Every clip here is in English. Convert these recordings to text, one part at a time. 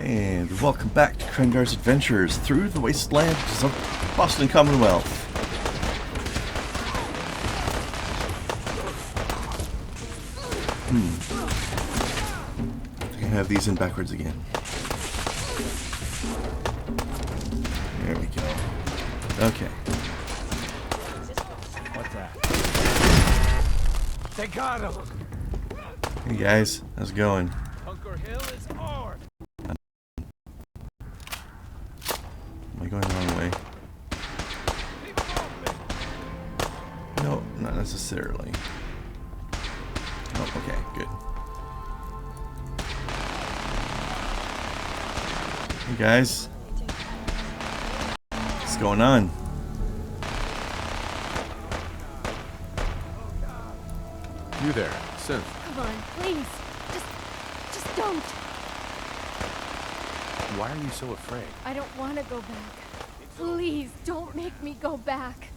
And welcome back to Krendar's adventures through the wastelands of Boston Commonwealth. I can have these in backwards again. There we go. Okay. What's that? They got him! Hey guys, how's it going? Bunker Hill is ours! Am I going the wrong way? No, not necessarily. Oh, okay, good. Hey guys. What's going on? You there, Synth. Come on, please. Just don't. Why are you so afraid? I don't want to go back. Please, don't make me go back.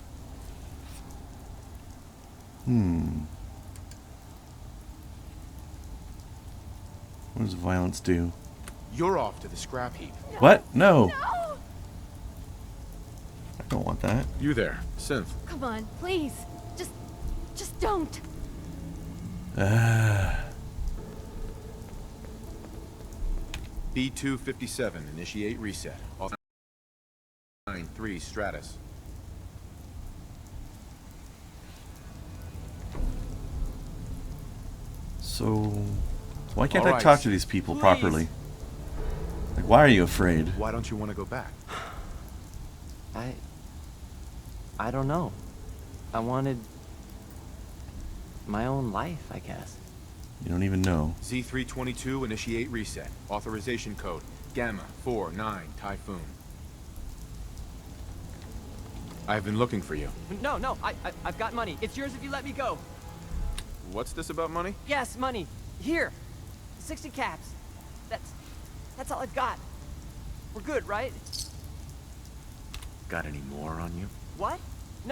What does violence do? You're off to the scrap heap. What? No. No! I don't want that. You there, Synth. Come on, please. Just don't. B257, initiate reset. 9-3 Stratus. So, why can't I Alright, talk to these people properly? Like, why are you afraid? Why don't you want to go back? I don't know. I wanted my own life, I guess. You don't even know. Z322, initiate reset. Authorization code Gamma 49 Typhoon. I've been looking for you. No, I've got money. It's yours if you let me go. What's this about money? Yes, money. Here. 60 caps. That's all I've got. We're good, right? Got any more on you? What?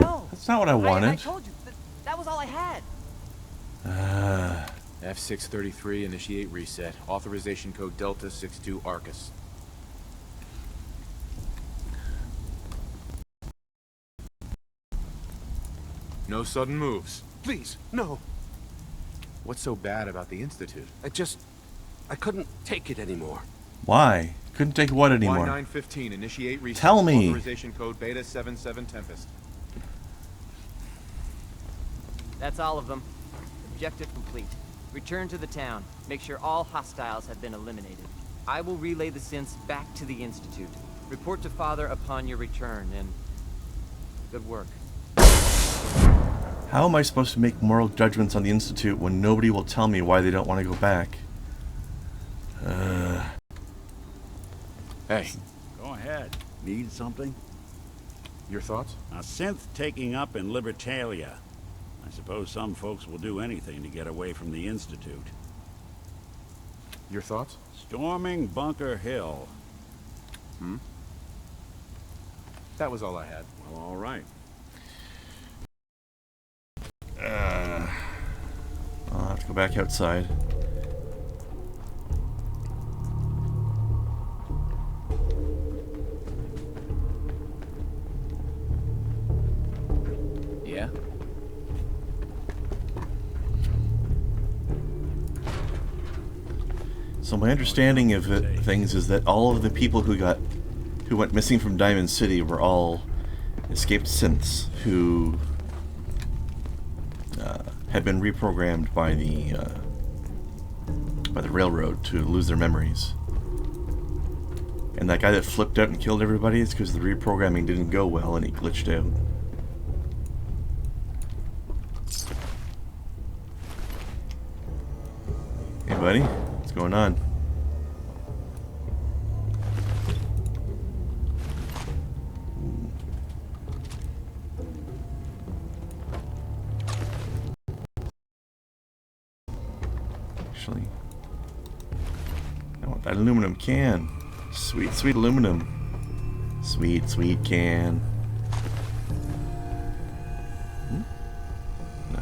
No. That's not what I wanted. I told you. That was all I had. F633, initiate reset. Authorization code Delta 62 Arcus. No sudden moves. Please, no. What's so bad about the Institute? I couldn't take it anymore. Why? Couldn't take what anymore? Y915, initiate reset. Tell me. Authorization code Beta 77 Tempest. That's all of them. Objective complete. Return to the town. Make sure all hostiles have been eliminated. I will relay the synths back to the Institute. Report to Father upon your return, and good work. How am I supposed to make moral judgments on the Institute when nobody will tell me why they don't want to go back? Hey, Go ahead. Need something? your thoughts? A synth taking up in Libertalia. I suppose some folks will do anything to get away from the Institute. Your thoughts? Storming Bunker Hill. That was all I had. Well, all right. I'll have to go back outside. Yeah? So my understanding of things is that all of the people who went missing from Diamond City were all escaped synths who had been reprogrammed by the railroad to lose their memories. And that guy that flipped out and killed everybody is because the reprogramming didn't go well and he glitched out. Hey buddy, what's going on? Actually, I want that aluminum can. Sweet, sweet aluminum. Sweet, sweet can. No.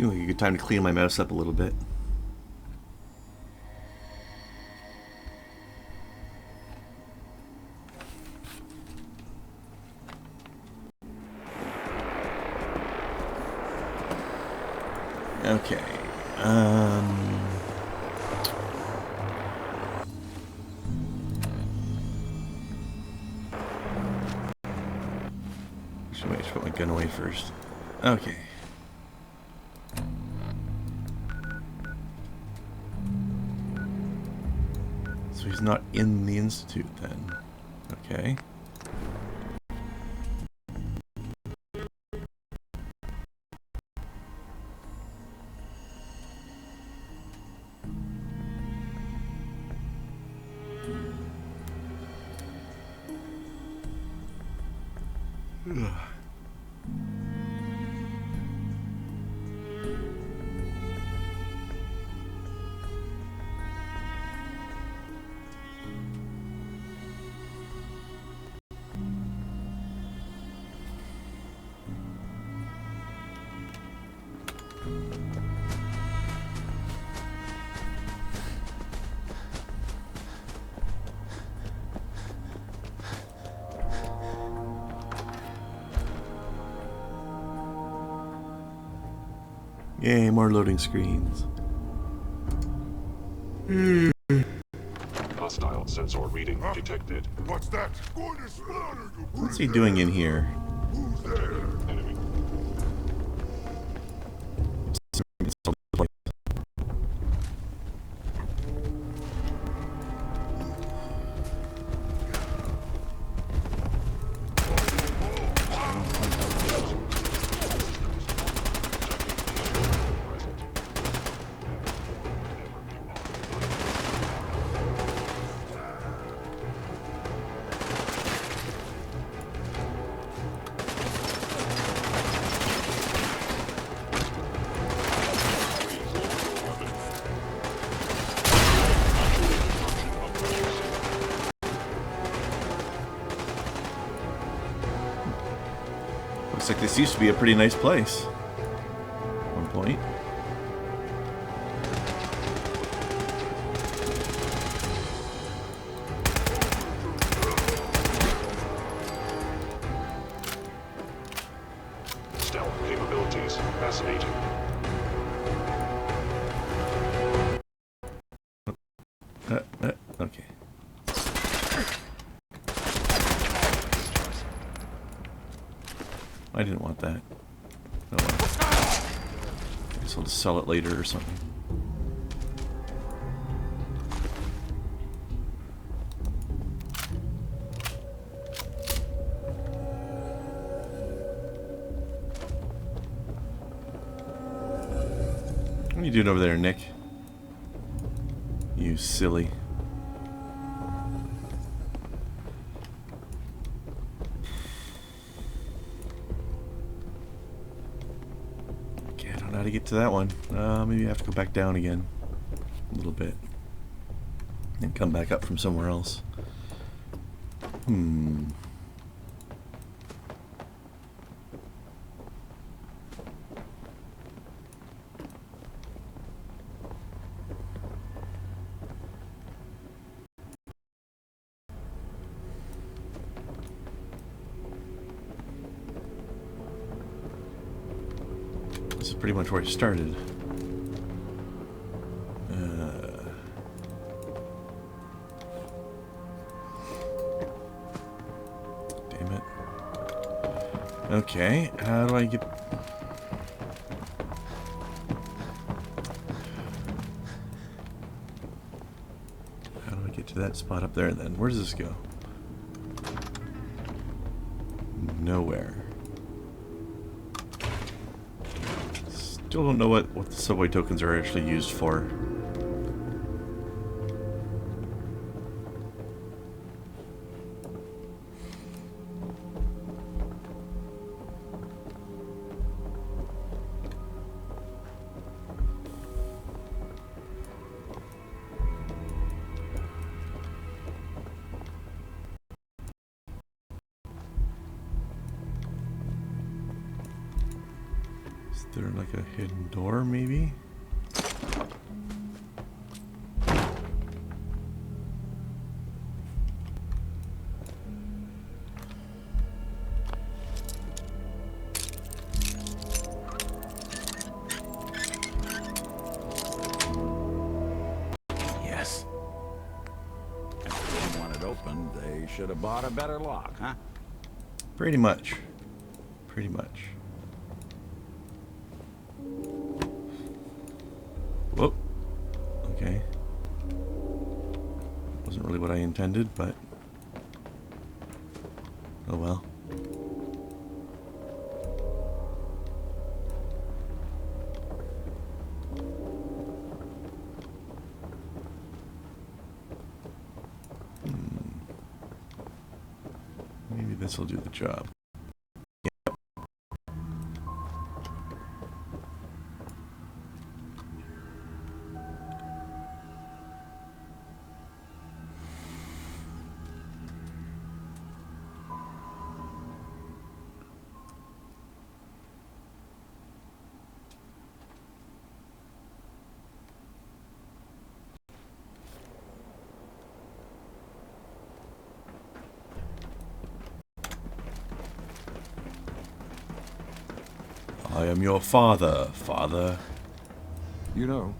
Seems like a good time to clean my mouse up a little bit. Okay. Should put my gun away first. Okay. So he's not in the Institute then. Okay. Yay, more loading screens. Hostile sensor reading detected. What's that? Going to slaughter you. What's he doing in here? Who's there? Enemy. Looks like this used to be a pretty nice place. At one point. Stealth capabilities fascinating. Okay. I didn't want that. Oh well. I guess I'll just sell it later or something. What are you doing over there, Nick? You silly. Okay, I don't know how to get to that one. Maybe I have to go back down again. A little bit. And come back up from somewhere else. This is pretty much where I started. Damn it. Okay, how do I get... How do I get to that spot up there then? Where does this go? Nowhere. Still don't know what the subway tokens are actually used for. there like a hidden door, maybe? Yes. If they want it opened, they should have bought a better lock, huh? Pretty much. Pretty much. Whoop. Okay. Wasn't really what I intended, but oh well. Maybe this will do the job. I am your father, father. You know,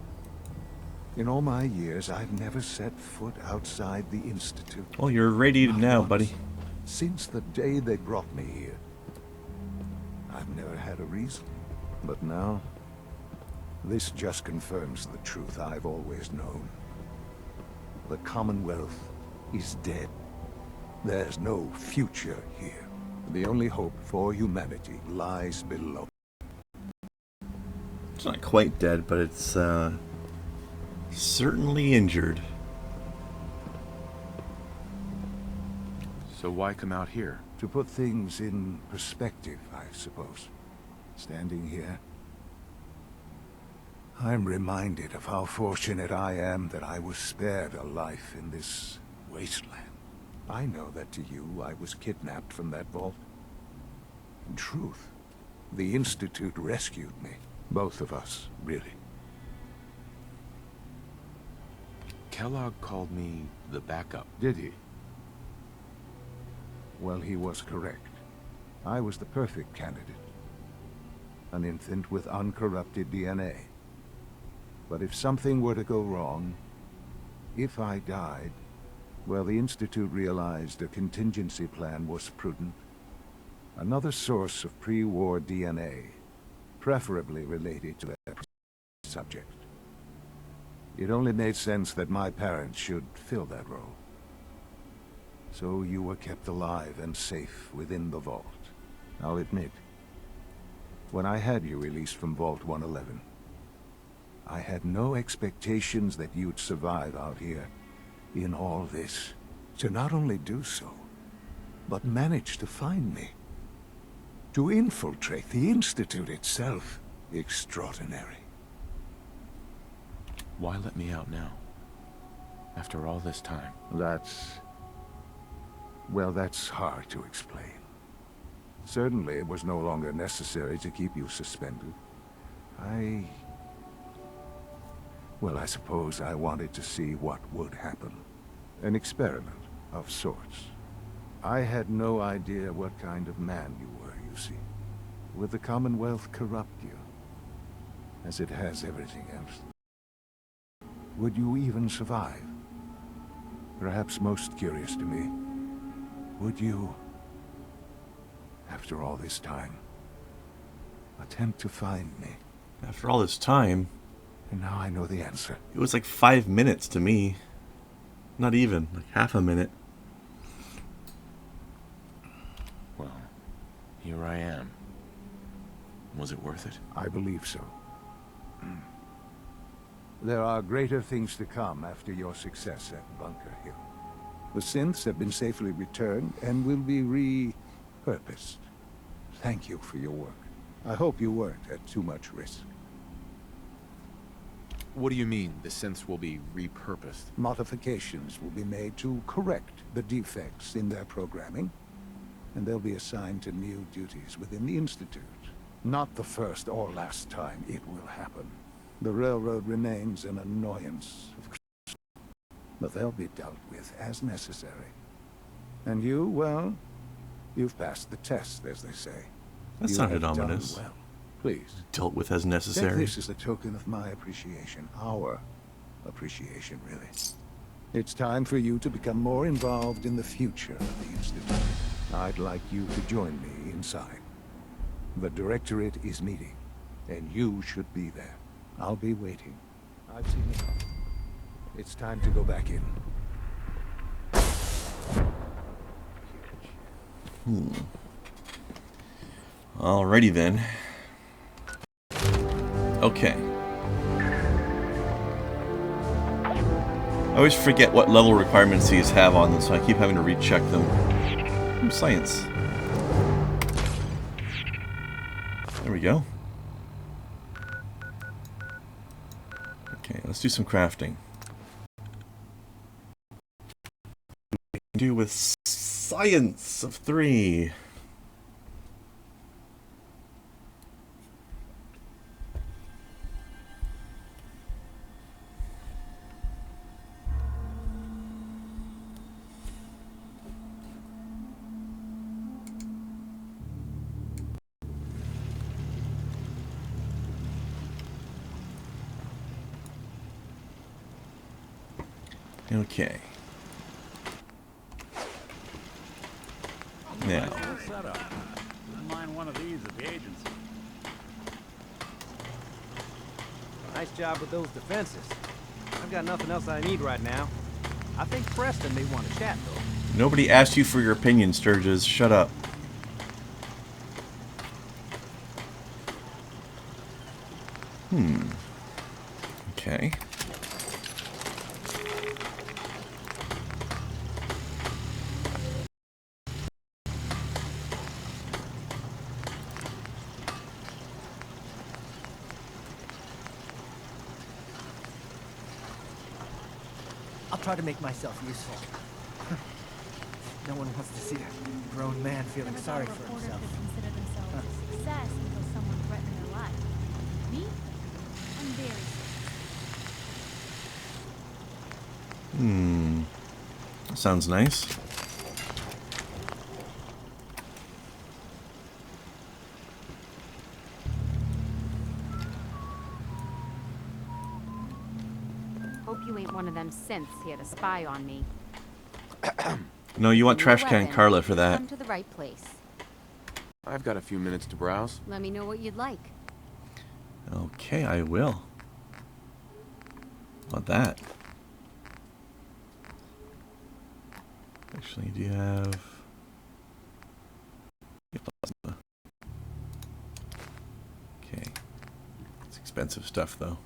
in all my years, I've never set foot outside the Institute. Well, you're irradiated Not now, once. buddy. Since the day they brought me here. I've never had a reason. But now, this just confirms the truth I've always known. The Commonwealth is dead. There's no future here. The only hope for humanity lies below. It's not quite dead, but it's certainly injured. So why come out here? To put things in perspective, I suppose. Standing here, I'm reminded of how fortunate I am that I was spared a life in this wasteland. I know that to you, I was kidnapped from that vault. In truth, the Institute rescued me. Both of us, really. Kellogg called me the backup. Did he? Well, he was correct. I was the perfect candidate. An infant with uncorrupted DNA. But if something were to go wrong, if I died, well, the Institute realized a contingency plan was prudent. Another source of pre-war DNA, preferably related to that subject. It only made sense that my parents should fill that role. So you were kept alive and safe within the vault. I'll admit, when I had you released from Vault 111, I had no expectations that you'd survive out here in all this. To not only do so, but manage to find me. To infiltrate the Institute itself. Extraordinary. Why let me out now? After all this time. Well, that's hard to explain. Certainly, it was no longer necessary to keep you suspended. Well, I suppose I wanted to see what would happen. An experiment of sorts. I had no idea what kind of man you were, you see. Would the Commonwealth corrupt you? As it has everything else? Would you even survive? Perhaps most curious to me, would you, after all this time, attempt to find me? After all this time, And now I know the answer. it was like 5 minutes to me. Not even, like half a minute. Well, here I am. Was it worth it? I believe so. There are greater things to come after your success at Bunker Hill. The synths have been safely returned and will be repurposed. Thank you for your work. I hope you weren't at too much risk. What do you mean, the synths will be repurposed? Modifications will be made to correct the defects in their programming, and they'll be assigned to new duties within the Institute. Not the first or last time it will happen. The railroad remains an annoyance, but they'll be dealt with as necessary. And you, well, you've passed the test, as they say. That You sounded have done ominous. well. Please, Dealt with as take necessary. this as a token of my appreciation. Our appreciation, really. It's time for you to become more involved in the future of the Institute. I'd like you to join me inside. The Directorate is meeting, and you should be there. I'll be waiting. I've seen enough. It's time to go back in. Alrighty then. Okay. I always forget what level requirements these have on them, so I keep having to recheck them. Science. There we go. Okay, let's do some crafting. Do with science of 3. Okay. Now. Full setup. Wouldn't mind one of these at the agency. Nice job with those defenses. I've got nothing else I need right now. I think Preston may want to chat, though. Nobody asked you for your opinion, Sturges. Shut up. Okay. I'll try to make myself useful. No one wants to see a grown man feeling sorry for himself. Consider themselves a success until someone threatened their life. Me? I'm very Sounds nice. Hope you ain't one of them synths here to spy on me. No, you want New Trash Can weapon. Carla for that. Come to the right place. I've got a few minutes to browse. Let me know what you'd like. Okay, I will. What that? Actually, do you have... plasma? Okay. It's expensive stuff, though.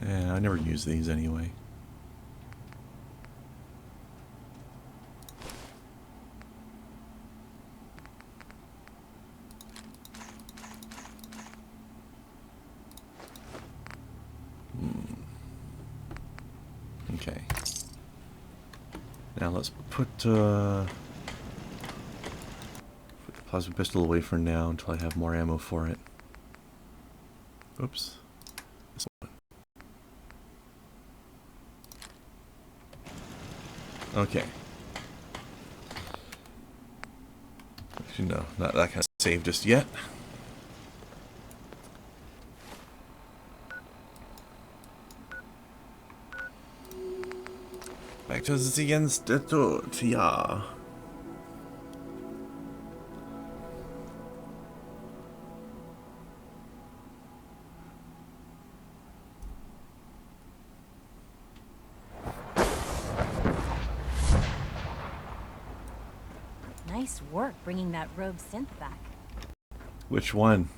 Yeah, I never use these anyway. Okay. Now let's put the plasma pistol away for now until I have more ammo for it. Oops. This one. Okay. Actually, no, not that kind of save just yet. Back to the Institute, yeah. Nice work bringing that rogue synth back. Which one?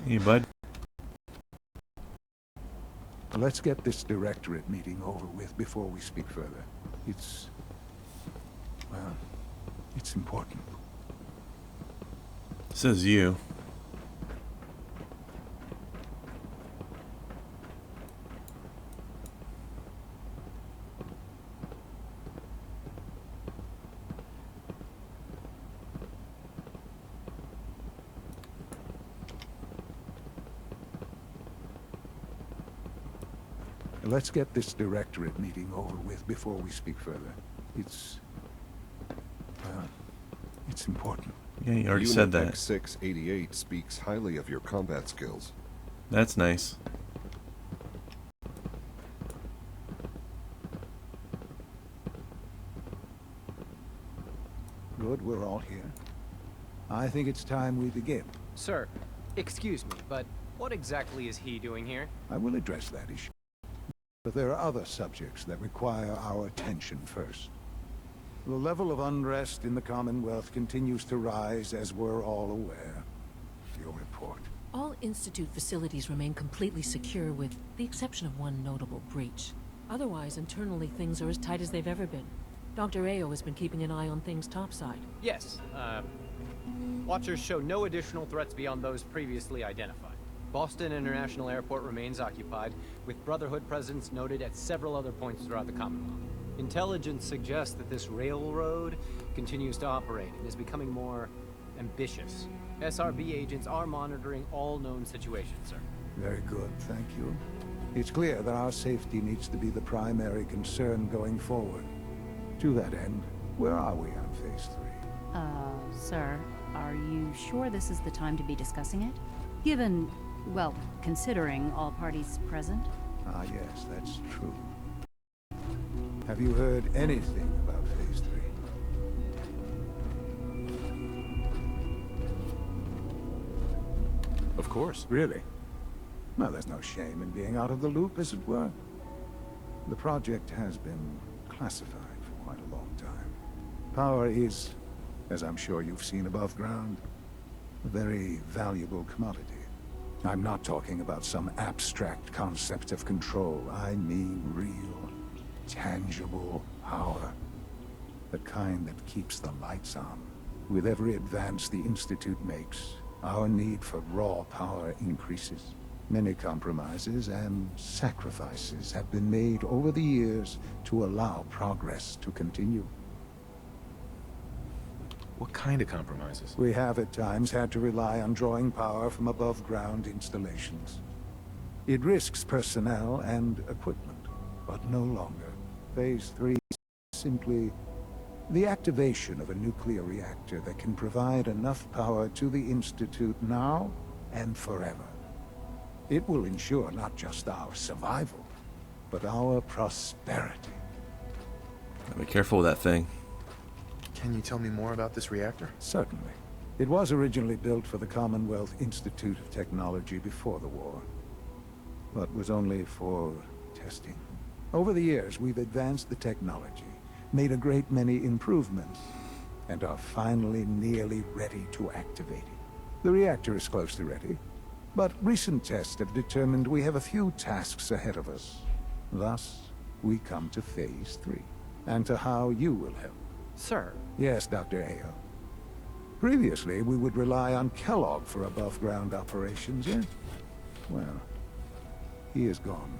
Hey, bud. Let's get this directorate meeting over with before we speak further. It's... well, it's important. Says you. Let's get this directorate meeting over with before we speak further. It's... well, it's important. Yeah, you already said that. Ep688 speaks highly of your combat skills. That's nice. Good, we're all here. I think it's time we begin. Sir, excuse me, but what exactly is he doing here? I will address that issue. But there are other subjects that require our attention first. The level of unrest in the Commonwealth continues to rise, as we're all aware. Your report. All Institute facilities remain completely secure with the exception of one notable breach. Otherwise, internally, things are as tight as they've ever been. Dr. Ayo has been keeping an eye on things topside. Yes, Watchers show no additional threats beyond those previously identified. Boston International Airport remains occupied, with Brotherhood presence noted at several other points throughout the Commonwealth. Intelligence suggests that this railroad continues to operate and is becoming more ambitious. SRB agents are monitoring all known situations, sir. Very good, thank you. It's clear that our safety needs to be the primary concern going forward. To that end, where are we on Phase 3? Sir, are you sure this is the time to be discussing it? Given, well, considering all parties present? Ah, yes, that's true. Have you heard anything about Phase 3? Of course. Really? Well, there's no shame in being out of the loop, as it were. The project has been classified for quite a long time. Power is, as I'm sure you've seen above ground, a very valuable commodity. I'm not talking about some abstract concept of control. I mean real, tangible power. The kind that keeps the lights on. With every advance the Institute makes, our need for raw power increases. Many compromises and sacrifices have been made over the years to allow progress to continue. What kind of compromises? We have at times had to rely on drawing power from above-ground installations. It risks personnel and equipment, but no longer. Phase 3 is simply the activation of a nuclear reactor that can provide enough power to the Institute now and forever. It will ensure not just our survival, but our prosperity. Be careful with that thing. Can you tell me more about this reactor? Certainly. It was originally built for the Commonwealth Institute of Technology before the war, but was only for testing. Over the years, we've advanced the technology, made a great many improvements, and are finally nearly ready to activate it. The reactor is close to ready, but recent tests have determined we have a few tasks ahead of us. Thus, we come to Phase 3, and to how you will help. Sir. Yes, Dr. Ayo. Previously, we would rely on Kellogg for above-ground operations, yes? Well, he is gone.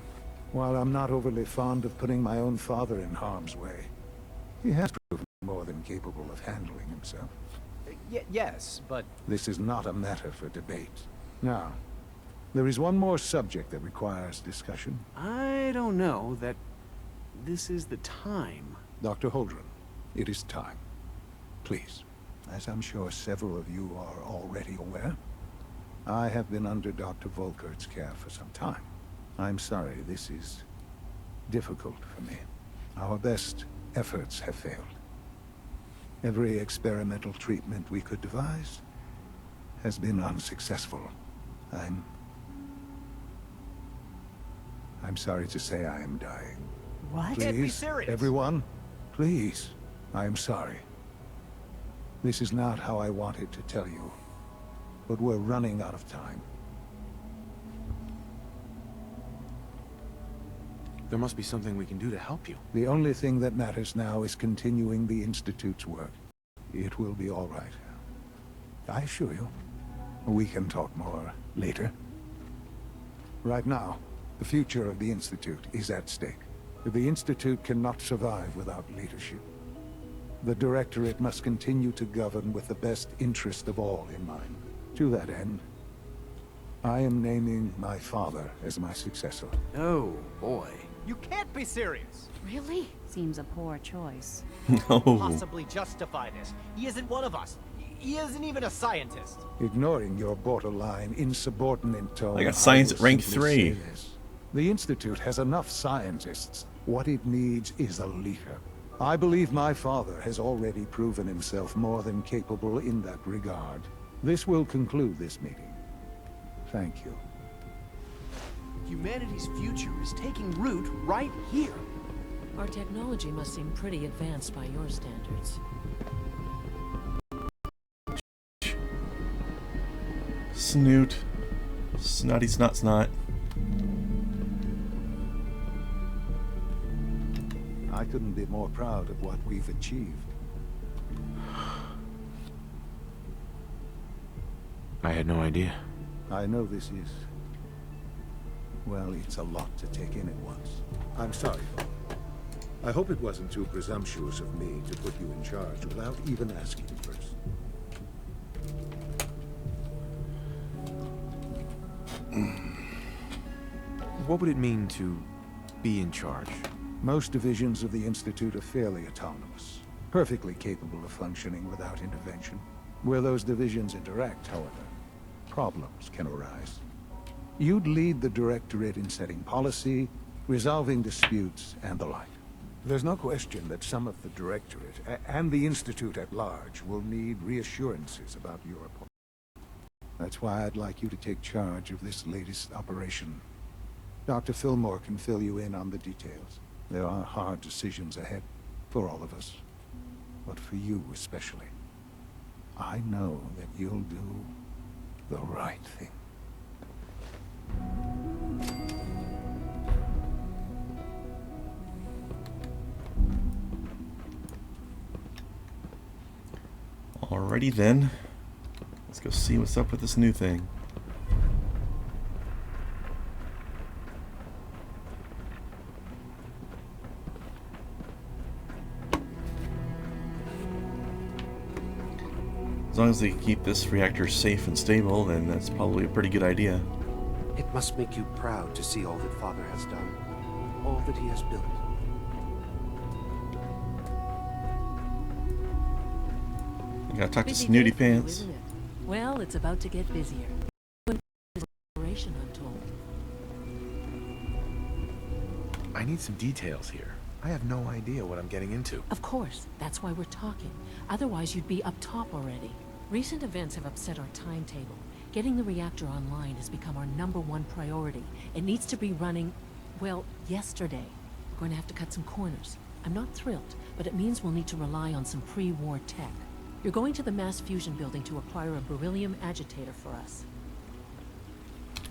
While I'm not overly fond of putting my own father in harm's way, he has proven more than capable of handling himself. Yes, but... This is not a matter for debate. Now, there is one more subject that requires discussion. I don't know that this is the time. Dr. Holdren, it is time. Please, as I'm sure several of you are already aware, I have been under Dr. Volkert's care for some time. I'm sorry, this is difficult for me. Our best efforts have failed. Every experimental treatment we could devise has been unsuccessful. I'm sorry to say I am dying. What? Please, Can't be serious. everyone, please, I am sorry. This is not how I wanted to tell you, but we're running out of time. There must be something we can do to help you. The only thing that matters now is continuing the Institute's work. It will be all right. I assure you. We can talk more later. Right now, the future of the Institute is at stake. The Institute cannot survive without leadership. The Directorate must continue to govern with the best interest of all in mind. To that end, I am naming my father as my successor. Oh, boy. You can't be serious! Really? Seems a poor choice. No. Possibly justify this. He isn't one of us. He isn't even a scientist. Ignoring your borderline, insubordinate tone, I got science at will rank simply 3. say this. The Institute has enough scientists. What it needs is a leader. I believe my father has already proven himself more than capable in that regard. This will conclude this meeting. Thank you. Humanity's future is taking root right here. Our technology must seem pretty advanced by your standards. Snoot. Snotty snot snot. I couldn't be more proud of what we've achieved. I had no idea. I know this is... well, it's a lot to take in at once. I'm sorry, Father. I hope it wasn't too presumptuous of me to put you in charge without even asking first. What would it mean to be in charge? Most divisions of the Institute are fairly autonomous, perfectly capable of functioning without intervention. Where those divisions interact, however, problems can arise. You'd lead the Directorate in setting policy, resolving disputes, and the like. There's no question that some of the Directorate, and the Institute at large, will need reassurances about your appointment. That's why I'd like you to take charge of this latest operation. Dr. Fillmore can fill you in on the details. There are hard decisions ahead, for all of us. But for you especially. I know that you'll do the right thing. Alrighty then. Let's go see what's up with this new thing. As long as they keep this reactor safe and stable, then that's probably a pretty good idea. It must make you proud to see all that Father has done, all that he has built. You gotta talk to Busy Snooty day for you, Pants. isn't it? Well, it's about to get busier. Operation, I'm told. I need some details here. I have no idea what I'm getting into. Of course, that's why we're talking. Otherwise, you'd be up top already. Recent events have upset our timetable. Getting the reactor online has become our #1 priority. It needs to be running, well, yesterday. We're going to have to cut some corners. I'm not thrilled, but it means we'll need to rely on some pre-war tech. You're going to the mass fusion building to acquire a beryllium agitator for us.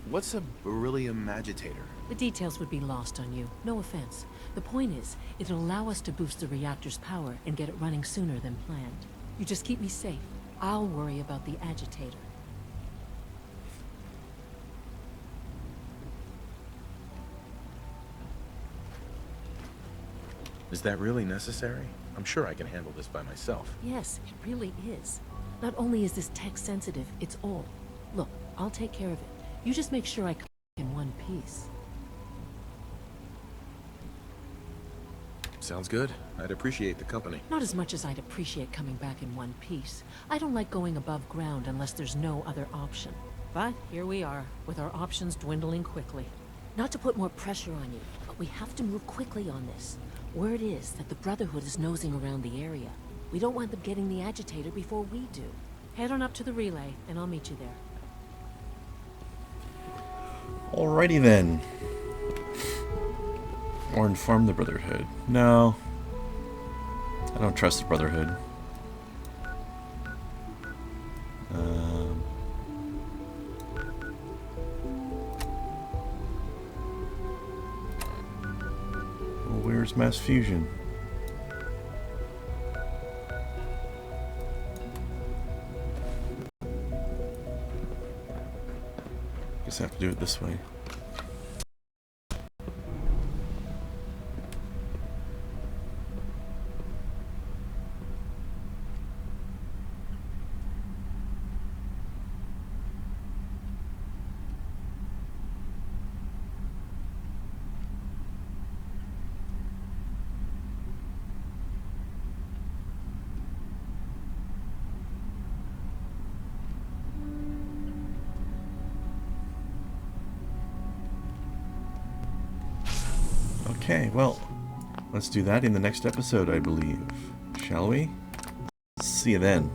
What's a beryllium agitator? The details would be lost on you. No offense. The point is, it'll allow us to boost the reactor's power and get it running sooner than planned. You just keep me safe. I'll worry about the agitator. Is that really necessary? I'm sure I can handle this by myself. Yes, it really is. Not only is this tech sensitive, it's all. Look, I'll take care of it. You just make sure I come in one piece. Sounds good. I'd appreciate the company. Not as much as I'd appreciate coming back in one piece. I don't like going above ground unless there's no other option. But here we are, with our options dwindling quickly. Not to put more pressure on you, but we have to move quickly on this. Word is that the Brotherhood is nosing around the area. We don't want them getting the agitator before we do. Head on up to the relay, and I'll meet you there. Alrighty then. Or inform the Brotherhood. No. I don't trust the Brotherhood. There's mass fusion. Guess I have to do it this way. Okay, well, let's do that in the next episode, I believe. Shall we? See you then.